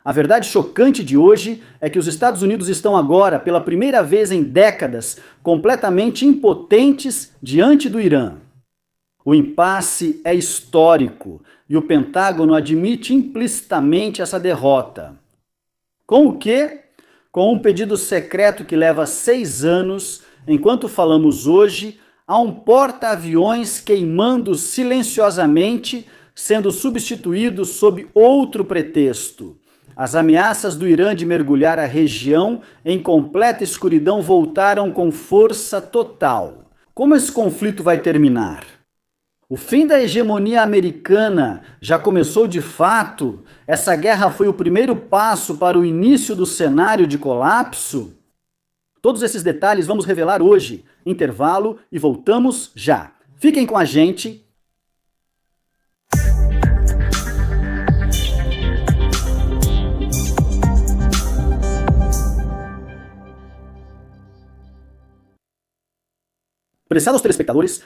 A verdade chocante de hoje é que os Estados Unidos estão agora, pela primeira vez em décadas, completamente impotentes diante do Irã. O impasse é histórico e o Pentágono admite implicitamente essa derrota. Com o quê? Com um pedido secreto que leva 6 anos, enquanto falamos hoje, há um porta-aviões queimando silenciosamente, sendo substituído sob outro pretexto. As ameaças do Irã de mergulhar a região em completa escuridão voltaram com força total. Como esse conflito vai terminar? O fim da hegemonia americana já começou de fato? Essa guerra foi o primeiro passo para o início do cenário de colapso? Todos esses detalhes vamos revelar hoje. Intervalo e voltamos já. Fiquem com a gente. Prezados telespectadores,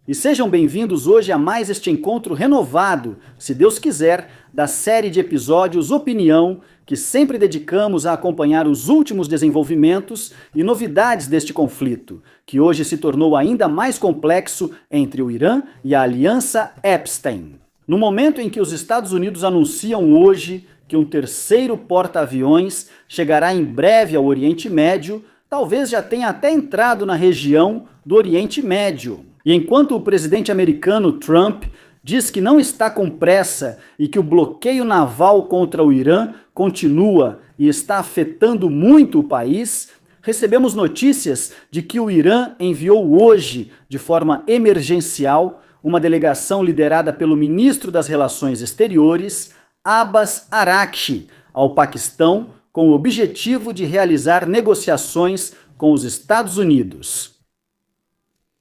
e sejam bem-vindos hoje a mais este encontro renovado, se Deus quiser, da série de episódios Opinião, que sempre dedicamos a acompanhar os últimos desenvolvimentos e novidades deste conflito, que hoje se tornou ainda mais complexo entre o Irã e a Aliança Epstein. No momento em que os Estados Unidos anunciam hoje que um terceiro porta-aviões chegará em breve ao Oriente Médio, talvez já tenha até entrado na região do Oriente Médio. E enquanto o presidente americano Trump diz que não está com pressa e que o bloqueio naval contra o Irã continua e está afetando muito o país, recebemos notícias de que o Irã enviou hoje, de forma emergencial, uma delegação liderada pelo ministro das Relações Exteriores, Abbas Araghchi, ao Paquistão, com o objetivo de realizar negociações com os Estados Unidos.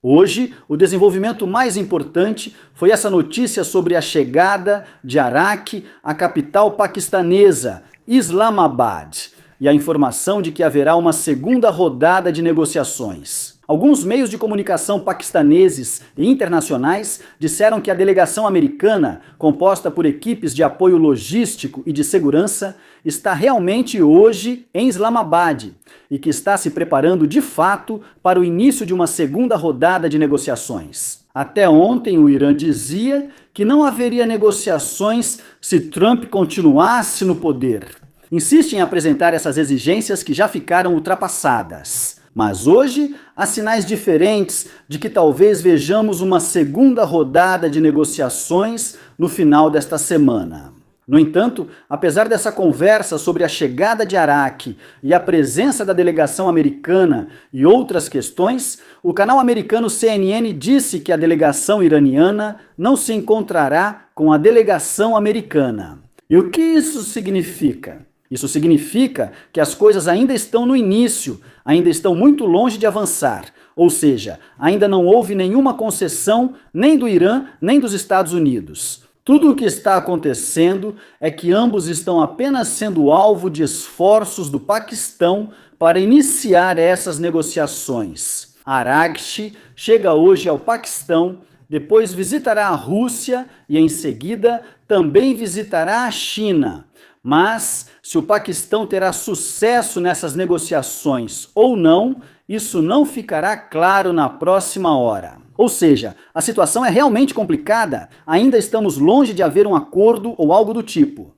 Hoje, o desenvolvimento mais importante foi essa notícia sobre a chegada de Araghchi à capital paquistanesa, Islamabad, e a informação de que haverá uma segunda rodada de negociações. Alguns meios de comunicação paquistaneses e internacionais disseram que a delegação americana, composta por equipes de apoio logístico e de segurança, está realmente hoje em Islamabad e que está se preparando de fato para o início de uma segunda rodada de negociações. Até ontem, o Irã dizia que não haveria negociações se Trump continuasse no poder. Insiste em apresentar essas exigências que já ficaram ultrapassadas. Mas hoje há sinais diferentes de que talvez vejamos uma segunda rodada de negociações no final desta semana. No entanto, apesar dessa conversa sobre a chegada de Araghchi e a presença da delegação americana e outras questões, o canal americano CNN disse que a delegação iraniana não se encontrará com a delegação americana. E o que isso significa? Isso significa que as coisas ainda estão no início, ainda estão muito longe de avançar, ou seja, ainda não houve nenhuma concessão nem do Irã nem dos Estados Unidos. Tudo o que está acontecendo é que ambos estão apenas sendo alvo de esforços do Paquistão para iniciar essas negociações. Araghchi chega hoje ao Paquistão, depois visitará a Rússia e em seguida também visitará a China. Mas, se o Paquistão terá sucesso nessas negociações ou não, isso não ficará claro na próxima hora. Ou seja, a situação é realmente complicada, ainda estamos longe de haver um acordo ou algo do tipo.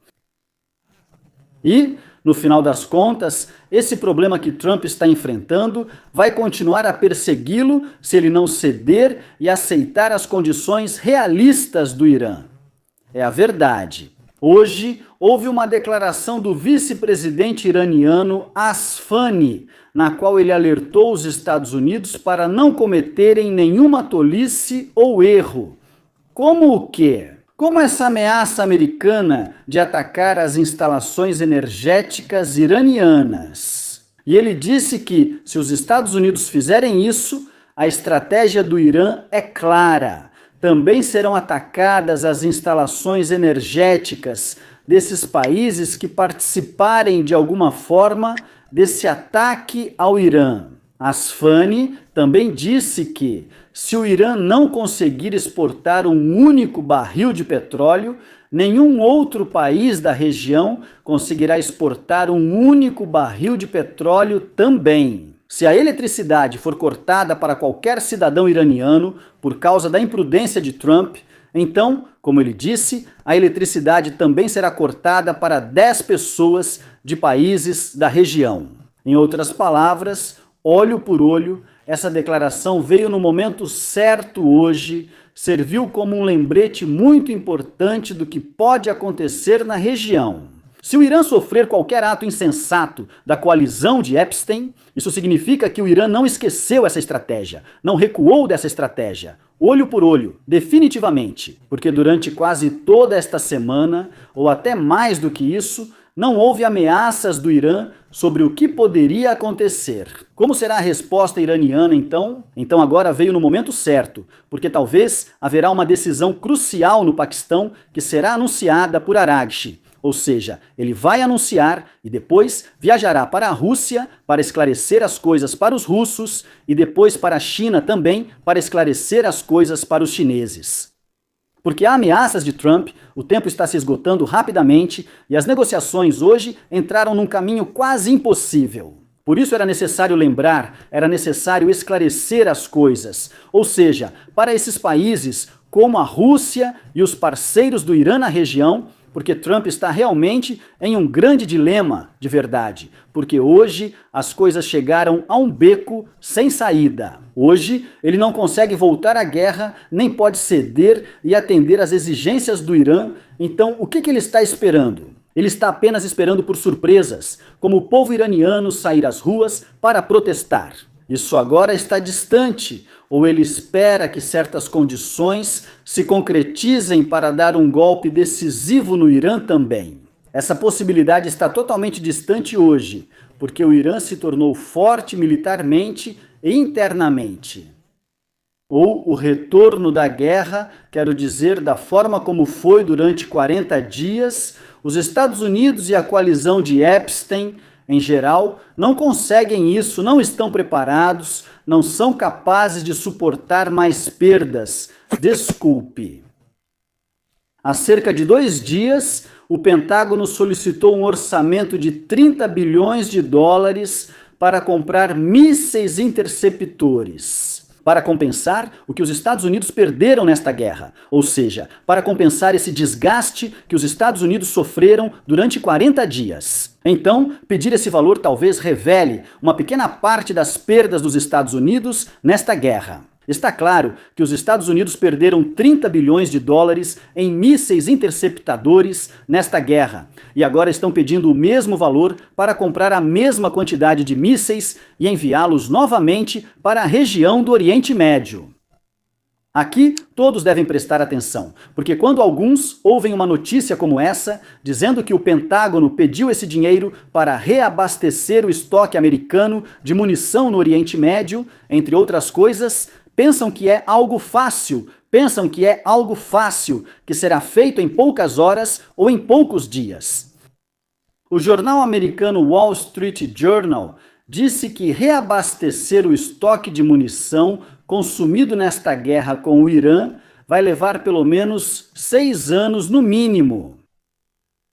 E, no final das contas, esse problema que Trump está enfrentando vai continuar a persegui-lo se ele não ceder e aceitar as condições realistas do Irã. É a verdade. Hoje, houve uma declaração do vice-presidente iraniano Asfani, na qual ele alertou os Estados Unidos para não cometerem nenhuma tolice ou erro. Como o quê? Como essa ameaça americana de atacar as instalações energéticas iranianas. E ele disse que, se os Estados Unidos fizerem isso, a estratégia do Irã é clara. Também serão atacadas as instalações energéticas desses países que participarem de alguma forma desse ataque ao Irã. Asfani também disse que, se o Irã não conseguir exportar um único barril de petróleo, nenhum outro país da região conseguirá exportar um único barril de petróleo também. Se a eletricidade for cortada para qualquer cidadão iraniano por causa da imprudência de Trump, então, como ele disse, a eletricidade também será cortada para 10 pessoas de países da região. Em outras palavras, olho por olho, essa declaração veio no momento certo hoje, serviu como um lembrete muito importante do que pode acontecer na região. Se o Irã sofrer qualquer ato insensato da coalizão de Epstein, isso significa que o Irã não esqueceu essa estratégia, não recuou dessa estratégia. Olho por olho, definitivamente, porque durante quase toda esta semana, ou até mais do que isso, não houve ameaças do Irã sobre o que poderia acontecer. Como será a resposta iraniana, então? Então agora veio no momento certo, porque talvez haverá uma decisão crucial no Paquistão que será anunciada por Araghchi. Ou seja, ele vai anunciar e depois viajará para a Rússia para esclarecer as coisas para os russos e depois para a China também para esclarecer as coisas para os chineses. Porque há ameaças de Trump, o tempo está se esgotando rapidamente e as negociações hoje entraram num caminho quase impossível. Por isso era necessário lembrar, era necessário esclarecer as coisas. Ou seja, para esses países como a Rússia e os parceiros do Irã na região, porque Trump está realmente em um grande dilema de verdade, porque hoje as coisas chegaram a um beco sem saída. Hoje ele não consegue voltar à guerra, nem pode ceder e atender às exigências do Irã. Então o que ele está esperando? Ele está apenas esperando por surpresas, como o povo iraniano sair às ruas para protestar. Isso agora está distante, ou ele espera que certas condições se concretizem para dar um golpe decisivo no Irã também. Essa possibilidade está totalmente distante hoje, porque o Irã se tornou forte militarmente e internamente. Ou o retorno da guerra, quero dizer, da forma como foi durante 40 dias, os Estados Unidos e a coalizão de Epstein, em geral, não conseguem isso, não estão preparados, não são capazes de suportar mais perdas. Desculpe. Há cerca de 2 dias, o Pentágono solicitou um orçamento de 30 bilhões de dólares para comprar mísseis interceptores, para compensar o que os Estados Unidos perderam nesta guerra, ou seja, para compensar esse desgaste que os Estados Unidos sofreram durante 40 dias. Então, pedir esse valor talvez revele uma pequena parte das perdas dos Estados Unidos nesta guerra. Está claro que os Estados Unidos perderam 30 bilhões de dólares em mísseis interceptadores nesta guerra e agora estão pedindo o mesmo valor para comprar a mesma quantidade de mísseis e enviá-los novamente para a região do Oriente Médio. Aqui todos devem prestar atenção, porque quando alguns ouvem uma notícia como essa, dizendo que o Pentágono pediu esse dinheiro para reabastecer o estoque americano de munição no Oriente Médio, entre outras coisas, pensam que é algo fácil, que será feito em poucas horas ou em poucos dias. O jornal americano Wall Street Journal disse que reabastecer o estoque de munição consumido nesta guerra com o Irã vai levar pelo menos 6 anos no mínimo.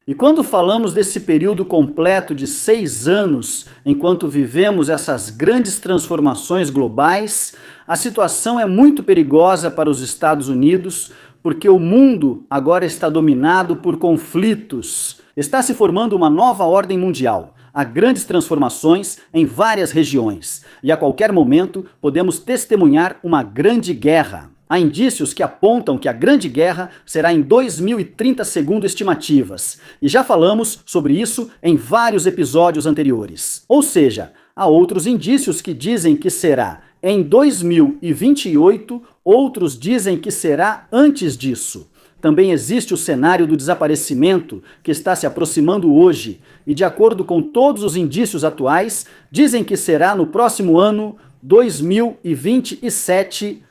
E quando falamos desse período completo de 6 anos, enquanto vivemos essas grandes transformações globais, a situação é muito perigosa para os Estados Unidos, porque o mundo agora está dominado por conflitos. Está se formando uma nova ordem mundial. Há grandes transformações em várias regiões, e a qualquer momento podemos testemunhar uma grande guerra. Há indícios que apontam que a Grande Guerra será em 2030 segundo estimativas, e já falamos sobre isso em vários episódios anteriores. Ou seja, há outros indícios que dizem que será em 2028, outros dizem que será antes disso. Também existe o cenário do desaparecimento que está se aproximando hoje, e de acordo com todos os indícios atuais, dizem que será no próximo ano 2027.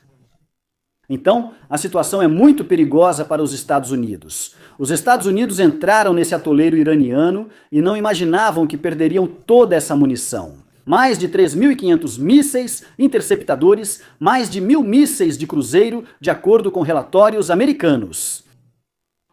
Então, a situação é muito perigosa para os Estados Unidos. Os Estados Unidos entraram nesse atoleiro iraniano e não imaginavam que perderiam toda essa munição. Mais de 3.500 mísseis interceptadores, mais de 1.000 mísseis de cruzeiro, de acordo com relatórios americanos.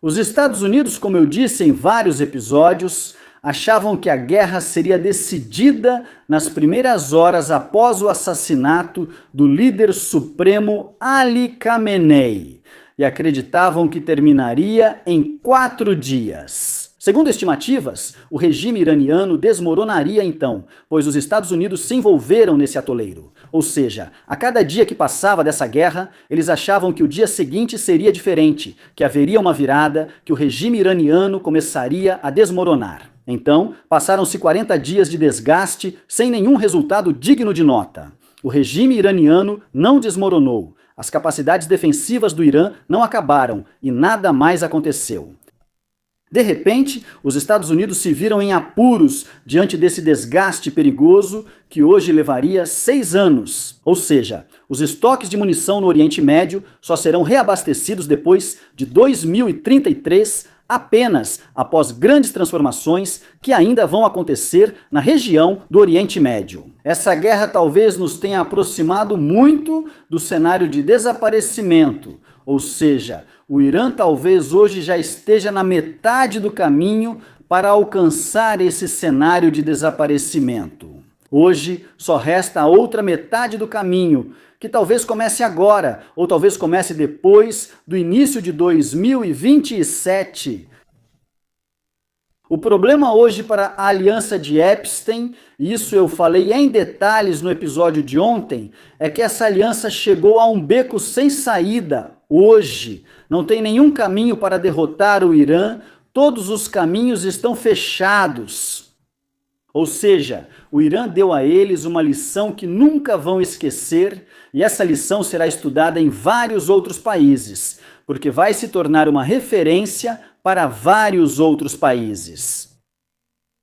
Os Estados Unidos, como eu disse em vários episódios, achavam que a guerra seria decidida nas primeiras horas após o assassinato do líder supremo Ali Khamenei e acreditavam que terminaria em 4 dias. Segundo estimativas, o regime iraniano desmoronaria então, pois os Estados Unidos se envolveram nesse atoleiro. Ou seja, a cada dia que passava dessa guerra, eles achavam que o dia seguinte seria diferente, que haveria uma virada, que o regime iraniano começaria a desmoronar. Então, passaram-se 40 dias de desgaste sem nenhum resultado digno de nota. O regime iraniano não desmoronou, as capacidades defensivas do Irã não acabaram e nada mais aconteceu. De repente, os Estados Unidos se viram em apuros diante desse desgaste perigoso que hoje levaria 6 anos. Ou seja, os estoques de munição no Oriente Médio só serão reabastecidos depois de 2033, apenas após grandes transformações que ainda vão acontecer na região do Oriente Médio. Essa guerra talvez nos tenha aproximado muito do cenário de desaparecimento, ou seja, o Irã talvez hoje já esteja na metade do caminho para alcançar esse cenário de desaparecimento. Hoje só resta a outra metade do caminho, que talvez comece agora, ou talvez comece depois do início de 2027. O problema hoje para a aliança de Epstein, isso eu falei em detalhes no episódio de ontem, é que essa aliança chegou a um beco sem saída hoje. Não tem nenhum caminho para derrotar o Irã, todos os caminhos estão fechados. Ou seja, o Irã deu a eles uma lição que nunca vão esquecer, e essa lição será estudada em vários outros países, porque vai se tornar uma referência para vários outros países.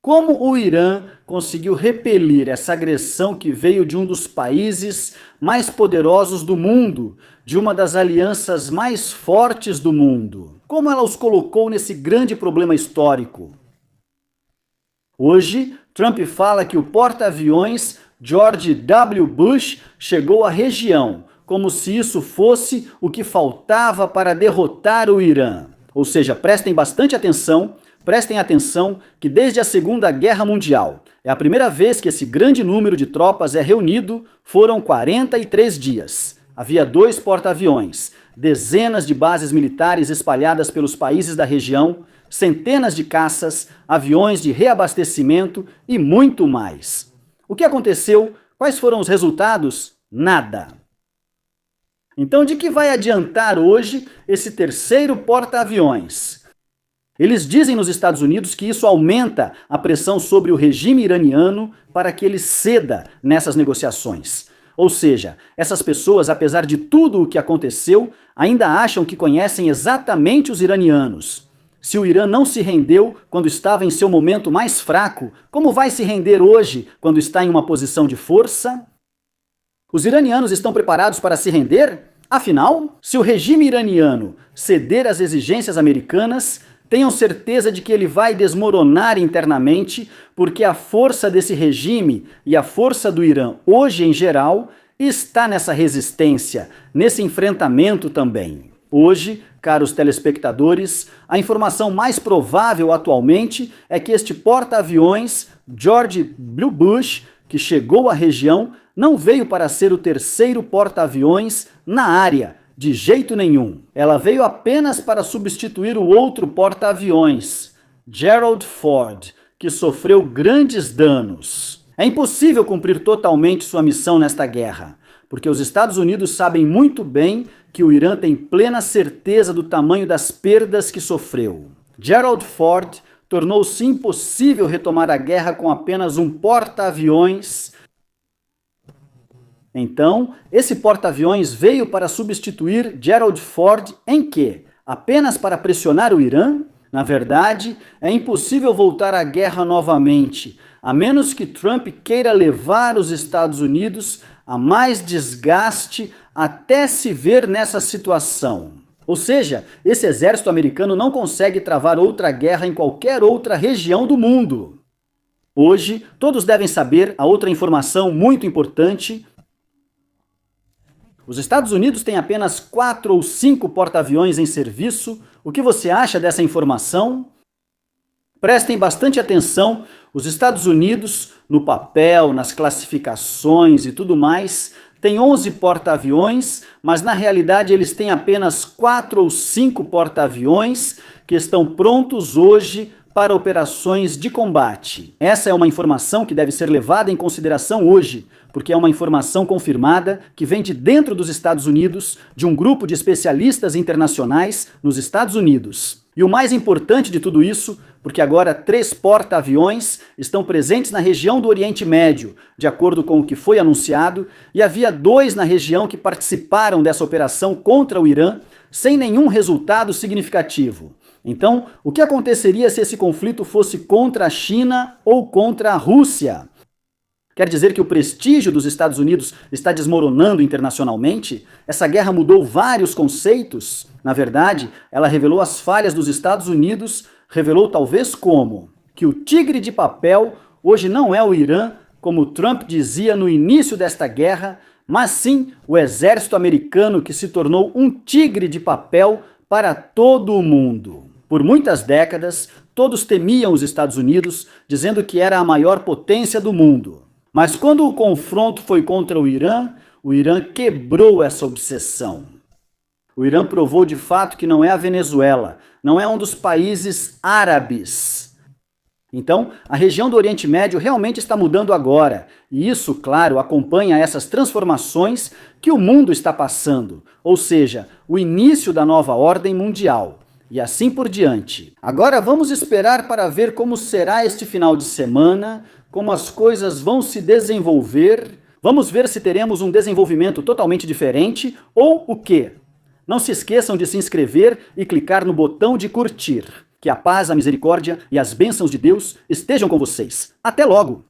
Como o Irã conseguiu repelir essa agressão que veio de um dos países mais poderosos do mundo, de uma das alianças mais fortes do mundo? Como ela os colocou nesse grande problema histórico? Hoje, Trump fala que o porta-aviões George W. Bush chegou à região, como se isso fosse o que faltava para derrotar o Irã. Ou seja, prestem atenção que desde a Segunda Guerra Mundial, é a primeira vez que esse grande número de tropas é reunido, foram 43 dias. Havia 2 porta-aviões, dezenas de bases militares espalhadas pelos países da região, centenas de caças, aviões de reabastecimento e muito mais. O que aconteceu? Quais foram os resultados? Nada. Então, de que vai adiantar hoje esse terceiro porta-aviões? Eles dizem nos Estados Unidos que isso aumenta a pressão sobre o regime iraniano para que ele ceda nessas negociações. Ou seja, essas pessoas, apesar de tudo o que aconteceu, ainda acham que conhecem exatamente os iranianos. Se o Irã não se rendeu quando estava em seu momento mais fraco, como vai se render hoje quando está em uma posição de força? Os iranianos estão preparados para se render? Afinal, se o regime iraniano ceder às exigências americanas, tenham certeza de que ele vai desmoronar internamente, porque a força desse regime e a força do Irã, hoje em geral, está nessa resistência, nesse enfrentamento também. Hoje, caros telespectadores, a informação mais provável atualmente é que este porta-aviões George W. Bush, que chegou à região, não veio para ser o terceiro porta-aviões na área, de jeito nenhum. Ela veio apenas para substituir o outro porta-aviões, Gerald Ford, que sofreu grandes danos. É impossível cumprir totalmente sua missão nesta guerra, porque os Estados Unidos sabem muito bem que o Irã tem plena certeza do tamanho das perdas que sofreu. Gerald Ford tornou-se impossível retomar a guerra com apenas um porta-aviões. Então, esse porta-aviões veio para substituir Gerald Ford em quê? Apenas para pressionar o Irã? Na verdade, é impossível voltar à guerra novamente, a menos que Trump queira levar os Estados Unidos a mais desgaste até se ver nessa situação. Ou seja, esse exército americano não consegue travar outra guerra em qualquer outra região do mundo. Hoje, todos devem saber a outra informação muito importante. Os Estados Unidos têm apenas 4 ou 5 porta-aviões em serviço, O que você acha dessa informação? Prestem bastante atenção, os Estados Unidos, no papel, nas classificações e tudo mais, têm 11 porta-aviões, mas na realidade eles têm apenas 4 ou 5 porta-aviões que estão prontos hoje para operações de combate. Essa é uma informação que deve ser levada em consideração hoje, porque é uma informação confirmada que vem de dentro dos Estados Unidos, de um grupo de especialistas internacionais nos Estados Unidos. E o mais importante de tudo isso, porque agora 3 porta-aviões estão presentes na região do Oriente Médio, de acordo com o que foi anunciado, e havia 2 na região que participaram dessa operação contra o Irã, sem nenhum resultado significativo. Então, o que aconteceria se esse conflito fosse contra a China ou contra a Rússia? Quer dizer que o prestígio dos Estados Unidos está desmoronando internacionalmente? Essa guerra mudou vários conceitos? Na verdade, ela revelou as falhas dos Estados Unidos, revelou talvez como? Que o tigre de papel hoje não é o Irã, como Trump dizia no início desta guerra, mas sim o exército americano que se tornou um tigre de papel para todo o mundo. Por muitas décadas, todos temiam os Estados Unidos, dizendo que era a maior potência do mundo. Mas quando o confronto foi contra o Irã quebrou essa obsessão. O Irã provou de fato que não é a Venezuela, não é um dos países árabes. Então, a região do Oriente Médio realmente está mudando agora, e isso, claro, acompanha essas transformações que o mundo está passando, ou seja, o início da nova ordem mundial. E assim por diante. Agora vamos esperar para ver como será este final de semana, como as coisas vão se desenvolver. Vamos ver se teremos um desenvolvimento totalmente diferente ou o quê? Não se esqueçam de se inscrever e clicar no botão de curtir. Que a paz, a misericórdia e as bênçãos de Deus estejam com vocês. Até logo!